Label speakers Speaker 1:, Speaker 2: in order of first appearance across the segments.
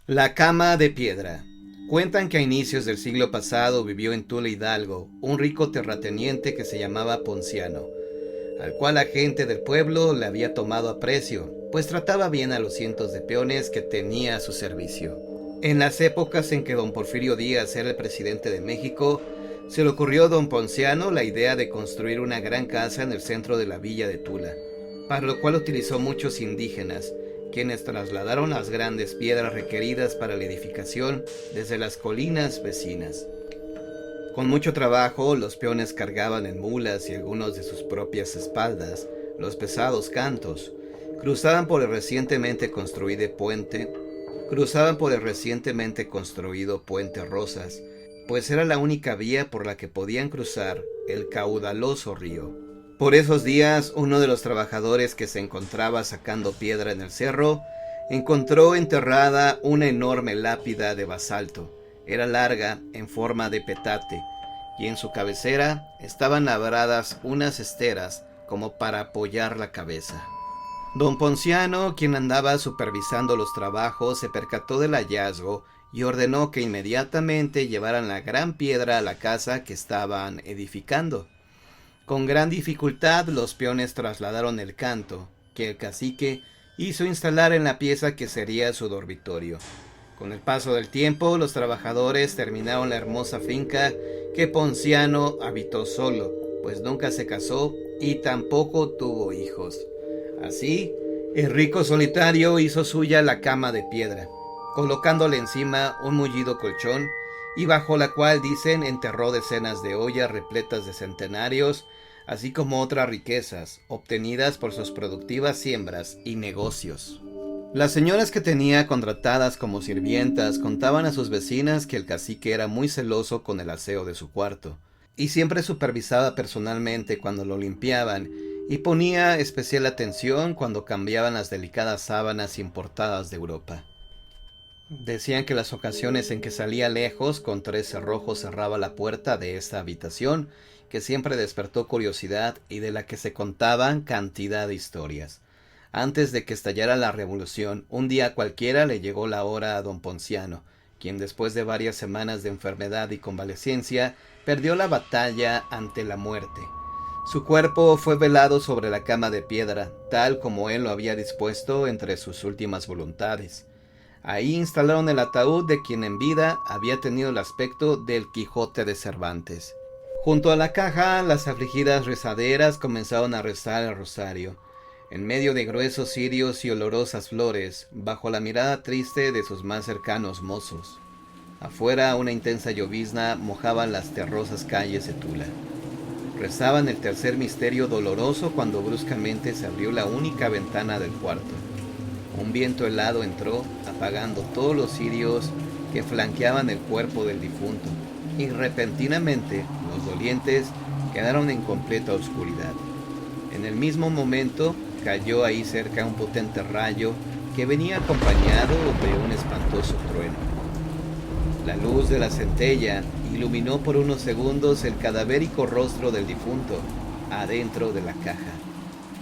Speaker 1: La cama de piedra. Cuentan que a inicios del siglo pasado vivió en Tula Hidalgo un rico terrateniente que se llamaba Ponciano, al cual la gente del pueblo le había tomado aprecio, pues trataba bien a los cientos de peones que tenía a su servicio. En las épocas en que don Porfirio Díaz era el presidente de México, se le ocurrió a don Ponciano la idea de construir una gran casa en el centro de la villa de Tula, para lo cual utilizó muchos indígenas, quienes trasladaron las grandes piedras requeridas para la edificación desde las colinas vecinas. Con mucho trabajo, los peones cargaban en mulas y algunos de sus propias espaldas los pesados cantos, cruzaban por el recientemente construido puente Rosas, pues era la única vía por la que podían cruzar el caudaloso río. Por esos días, uno de los trabajadores que se encontraba sacando piedra en el cerro encontró enterrada una enorme lápida de basalto. Era larga, en forma de petate, y en su cabecera estaban labradas unas esteras como para apoyar la cabeza. Don Ponciano, quien andaba supervisando los trabajos, se percató del hallazgo y ordenó que inmediatamente llevaran la gran piedra a la casa que estaban edificando. Con gran dificultad los peones trasladaron el canto, que el cacique hizo instalar en la pieza que sería su dormitorio. Con el paso del tiempo, los trabajadores terminaron la hermosa finca que Ponciano habitó solo, pues nunca se casó y tampoco tuvo hijos. Así, el rico solitario hizo suya la cama de piedra, colocándole encima un mullido colchón, y bajo la cual, dicen, enterró decenas de ollas repletas de centenarios, así como otras riquezas, obtenidas por sus productivas siembras y negocios. Las señoras que tenía contratadas como sirvientas contaban a sus vecinas que el cacique era muy celoso con el aseo de su cuarto, y siempre supervisaba personalmente cuando lo limpiaban, y ponía especial atención cuando cambiaban las delicadas sábanas importadas de Europa. Decían que las ocasiones en que salía lejos con 3 cerrojos cerraba la puerta de esta habitación, que siempre despertó curiosidad y de la que se contaban cantidad de historias. Antes de que estallara la revolución, un día cualquiera le llegó la hora a don Ponciano, quien después de varias semanas de enfermedad y convalecencia, perdió la batalla ante la muerte. Su cuerpo fue velado sobre la cama de piedra, tal como él lo había dispuesto entre sus últimas voluntades. Ahí instalaron el ataúd de quien en vida había tenido el aspecto del Quijote de Cervantes. Junto a la caja, las afligidas rezaderas comenzaron a rezar el rosario, en medio de gruesos cirios y olorosas flores, bajo la mirada triste de sus más cercanos mozos. Afuera, una intensa llovizna mojaba las terrosas calles de Tula. Rezaban el tercer misterio doloroso cuando bruscamente se abrió la única ventana del cuarto. Un viento helado entró, apagando todos los cirios que flanqueaban el cuerpo del difunto, y repentinamente los dolientes quedaron en completa oscuridad. En el mismo momento cayó ahí cerca un potente rayo que venía acompañado de un espantoso trueno. La luz de la centella iluminó por unos segundos el cadavérico rostro del difunto adentro de la caja.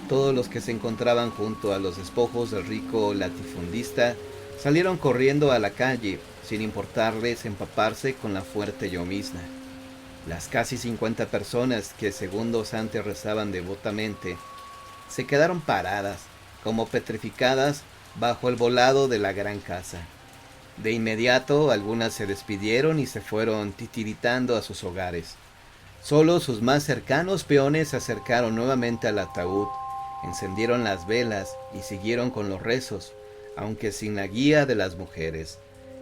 Speaker 1: Todos los que se encontraban junto a los despojos del rico latifundista salieron corriendo a la calle, sin importarles empaparse con la fuerte llovizna. Las casi 50 personas que segundos antes rezaban devotamente se quedaron paradas, como petrificadas, bajo el volado de la gran casa. De inmediato, algunas se despidieron y se fueron titiritando a sus hogares. Solo sus más cercanos peones se acercaron nuevamente al ataúd, encendieron las velas y siguieron con los rezos, aunque sin la guía de las mujeres.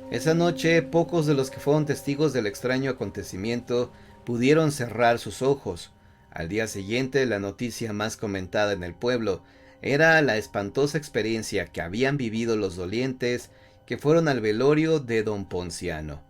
Speaker 1: Esa noche, pocos de los que fueron testigos del extraño acontecimiento pudieron cerrar sus ojos. Al día siguiente, la noticia más comentada en el pueblo era la espantosa experiencia que habían vivido los dolientes que fueron al velorio de don Ponciano.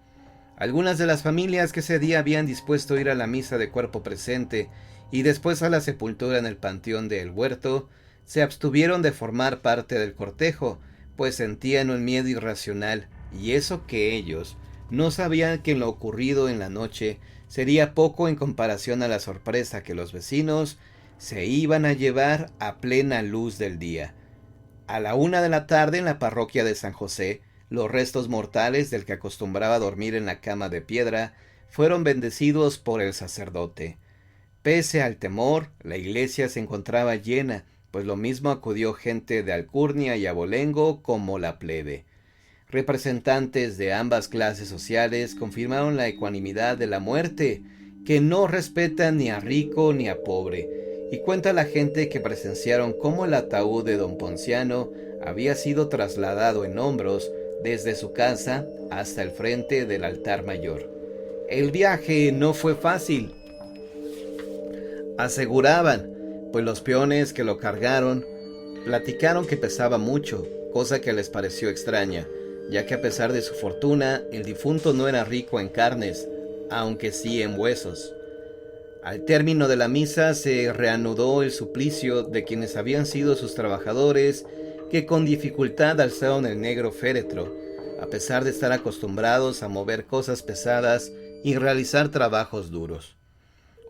Speaker 1: Algunas de las familias que ese día habían dispuesto ir a la misa de cuerpo presente y después a la sepultura en el panteón de El Huerto, se abstuvieron de formar parte del cortejo, pues sentían un miedo irracional, y eso que ellos no sabían que lo ocurrido en la noche sería poco en comparación a la sorpresa que los vecinos se iban a llevar a plena luz del día. A la 1 de la tarde en la parroquia de San José, Los restos mortales del que acostumbraba dormir en la cama de piedra fueron bendecidos por el sacerdote. Pese al temor, la iglesia se encontraba llena, pues lo mismo acudió gente de alcurnia y abolengo como la plebe. Representantes de ambas clases sociales confirmaron la ecuanimidad de la muerte, que no respeta ni a rico ni a pobre, y cuenta la gente que presenciaron cómo el ataúd de don Ponciano había sido trasladado en hombros desde su casa hasta el frente del altar mayor. El viaje no fue fácil, aseguraban, pues los peones que lo cargaron platicaron que pesaba mucho, cosa que les pareció extraña, ya que a pesar de su fortuna, el difunto no era rico en carnes, aunque sí en huesos. Al término de la misa se reanudó el suplicio de quienes habían sido sus trabajadores, que con dificultad alzaron el negro féretro, a pesar de estar acostumbrados a mover cosas pesadas y realizar trabajos duros.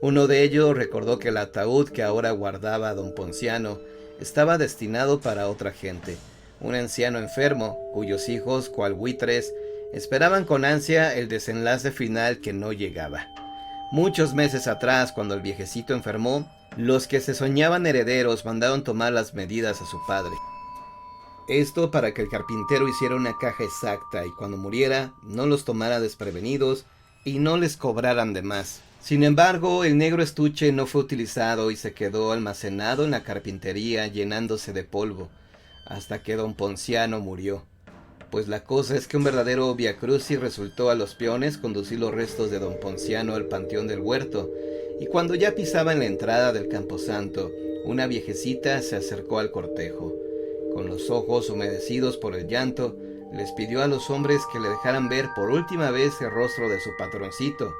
Speaker 1: Uno de ellos recordó que el ataúd que ahora guardaba don Ponciano estaba destinado para otra gente, un anciano enfermo, cuyos hijos, cual buitres, esperaban con ansia el desenlace final que no llegaba. Muchos meses atrás, cuando el viejecito enfermó, los que se soñaban herederos mandaron tomar las medidas a su padre. Esto para que el carpintero hiciera una caja exacta y cuando muriera no los tomara desprevenidos y no les cobraran de más. Sin embargo, el negro estuche no fue utilizado y se quedó almacenado en la carpintería llenándose de polvo, hasta que don Ponciano murió. Pues la cosa es que un verdadero viacrucis resultó a los peones conducir los restos de don Ponciano al panteón del huerto, y cuando ya pisaban la entrada del camposanto, una viejecita se acercó al cortejo. Con los ojos humedecidos por el llanto, les pidió a los hombres que le dejaran ver por última vez el rostro de su patroncito.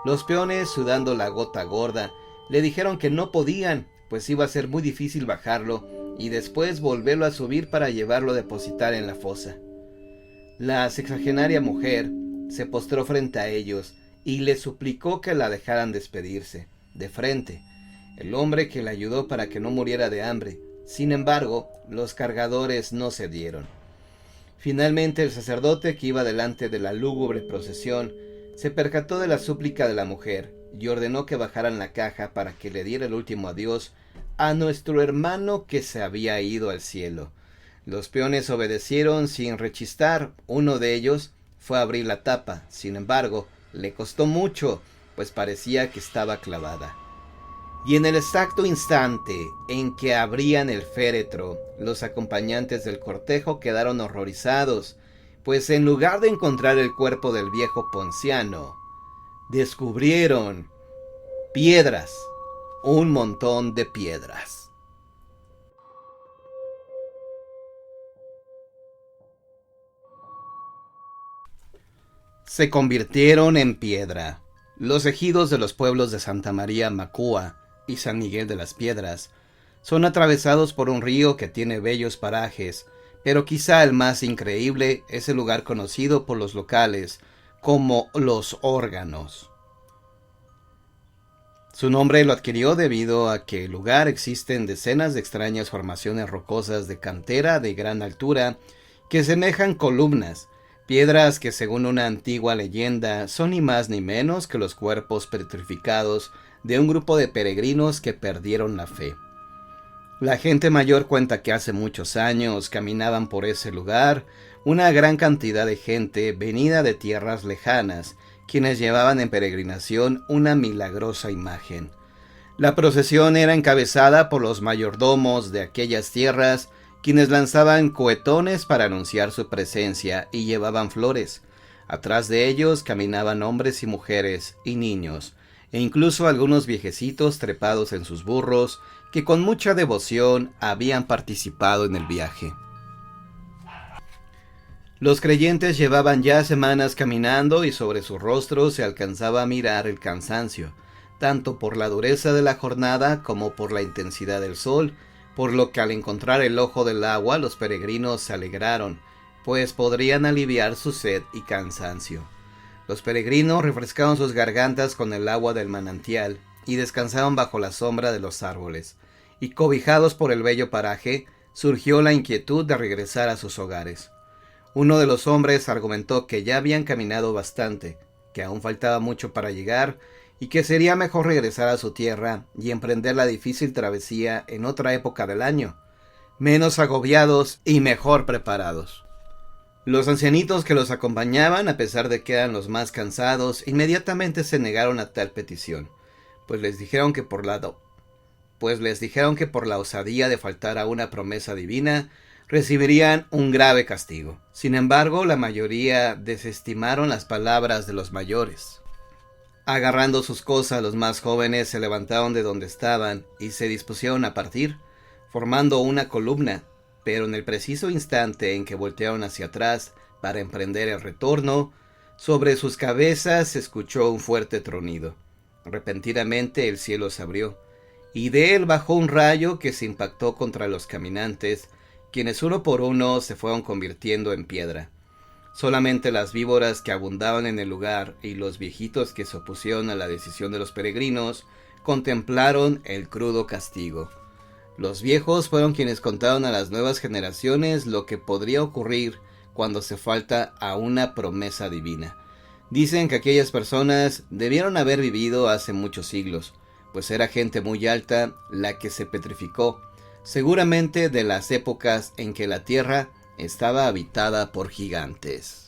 Speaker 1: Los peones, sudando la gota gorda, le dijeron que no podían, pues iba a ser muy difícil bajarlo y después volverlo a subir para llevarlo a depositar en la fosa. La sexagenaria mujer se postró frente a ellos y les suplicó que la dejaran despedirse, de frente, el hombre que la ayudó para que no muriera de hambre. Sin embargo, los cargadores no cedieron. Finalmente el sacerdote que iba delante de la lúgubre procesión se percató de la súplica de la mujer y ordenó que bajaran la caja para que le diera el último adiós a nuestro hermano que se había ido al cielo. Los peones obedecieron sin rechistar. Uno de ellos fue a abrir la tapa. Sin embargo, le costó mucho, pues parecía que estaba clavada. Y en el exacto instante en que abrían el féretro, los acompañantes del cortejo quedaron horrorizados, pues en lugar de encontrar el cuerpo del viejo Ponciano, descubrieron piedras, un montón de piedras. Se convirtieron en piedra. Los ejidos de los pueblos de Santa María Macúa y San Miguel de las Piedras son atravesados por un río que tiene bellos parajes, pero quizá el más increíble es el lugar conocido por los locales como Los Órganos. Su nombre lo adquirió debido a que el lugar existen decenas de extrañas formaciones rocosas de cantera de gran altura que semejan columnas, piedras que según una antigua leyenda son ni más ni menos que los cuerpos petrificados de un grupo de peregrinos que perdieron la fe. La gente mayor cuenta que hace muchos años caminaban por ese lugar una gran cantidad de gente venida de tierras lejanas, quienes llevaban en peregrinación una milagrosa imagen. La procesión era encabezada por los mayordomos de aquellas tierras, quienes lanzaban cohetones para anunciar su presencia y llevaban flores. Atrás de ellos caminaban hombres y mujeres y niños, e incluso algunos viejecitos trepados en sus burros, que con mucha devoción habían participado en el viaje. Los creyentes llevaban ya semanas caminando y sobre sus rostros se alcanzaba a mirar el cansancio, tanto por la dureza de la jornada como por la intensidad del sol, por lo que al encontrar el ojo del agua los peregrinos se alegraron, pues podrían aliviar su sed y cansancio. Los peregrinos refrescaron sus gargantas con el agua del manantial y descansaron bajo la sombra de los árboles, y cobijados por el bello paraje, surgió la inquietud de regresar a sus hogares. Uno de los hombres argumentó que ya habían caminado bastante, que aún faltaba mucho para llegar y que sería mejor regresar a su tierra y emprender la difícil travesía en otra época del año, menos agobiados y mejor preparados. Los ancianitos que los acompañaban, a pesar de que eran los más cansados, inmediatamente se negaron a tal petición, pues les dijeron que por la osadía de faltar a una promesa divina, recibirían un grave castigo. Sin embargo, la mayoría desestimaron las palabras de los mayores. Agarrando sus cosas, los más jóvenes se levantaron de donde estaban y se dispusieron a partir, formando una columna, pero en el preciso instante en que voltearon hacia atrás para emprender el retorno, sobre sus cabezas se escuchó un fuerte tronido. Repentinamente el cielo se abrió, y de él bajó un rayo que se impactó contra los caminantes, quienes uno por uno se fueron convirtiendo en piedra. Solamente las víboras que abundaban en el lugar y los viejitos que se opusieron a la decisión de los peregrinos contemplaron el crudo castigo. Los viejos fueron quienes contaron a las nuevas generaciones lo que podría ocurrir cuando se falta a una promesa divina. Dicen que aquellas personas debieron haber vivido hace muchos siglos, pues era gente muy alta la que se petrificó, seguramente de las épocas en que la tierra estaba habitada por gigantes.